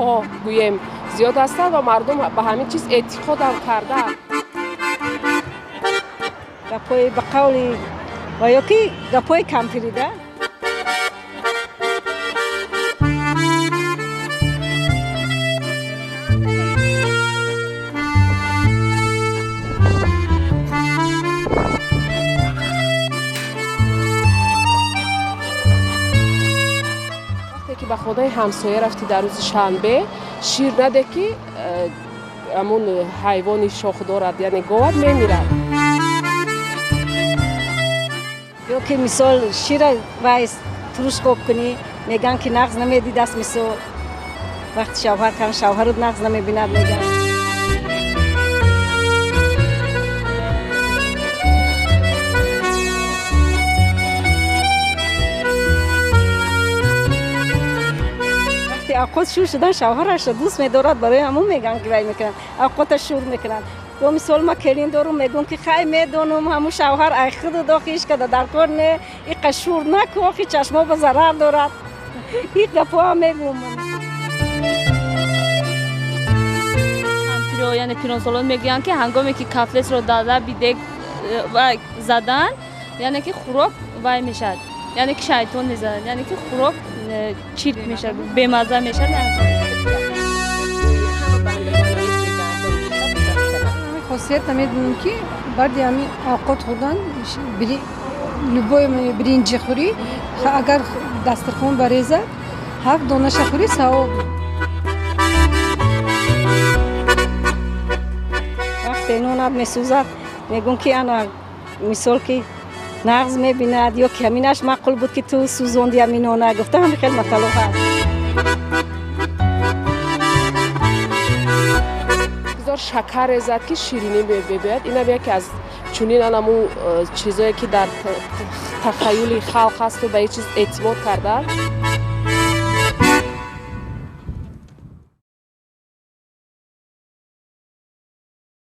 ها گویم زیاد هستند و مردم به همین چیز اعتقاد هم کردند. گپای به قولی و یا که گپای کمپیریده که به خدای همسایه رفتی در روز شنبه شیر نده که همون حیوان شاخ دارد یعنی گاوت میمیرد. یا که مثال شیر وایس تروش خوب کنی میگن که نغز نمیدی دست مثال وقتی شوهر کن شوهر رو نغز نمیبیند میگن اوقات شور شدن شوهرش دوست می‌دارد برای همون میگن که وای میکنن اوقات شور میکنن و مثال ما کلین دارم میگم که خیلی میدونم همون شوهر ای خود داخلش کرده در کار نه این قشور نکو آخی چشما به ضرر دارد این گپا هم میگم یعنی پیرانسالان میگن که هنگامی که کفلت رو داده بیدک و زدن یعنی که خوراک وای میشد یعنی که شیطان میزنن یعنی که خوراک چیرک میشه بمزه میشه خاصیت نمیدونم که بعد همین اوقات خوردن لبوی برنج خوری اگر دسترخوان بریزه 7 دانه خوری ثواب وقتی نونت میسوزد میگم که انا مثال که نغز میبیند یا که همینش معقول بود که تو سوزوندی همین نونه گفته همین خیلی مطلوب هست بذار شکر زد که شیرینی ببید اینا بیا که از چونین همون چیزایی که در تخیل خلق هست و به یه چیز اعتماد کردن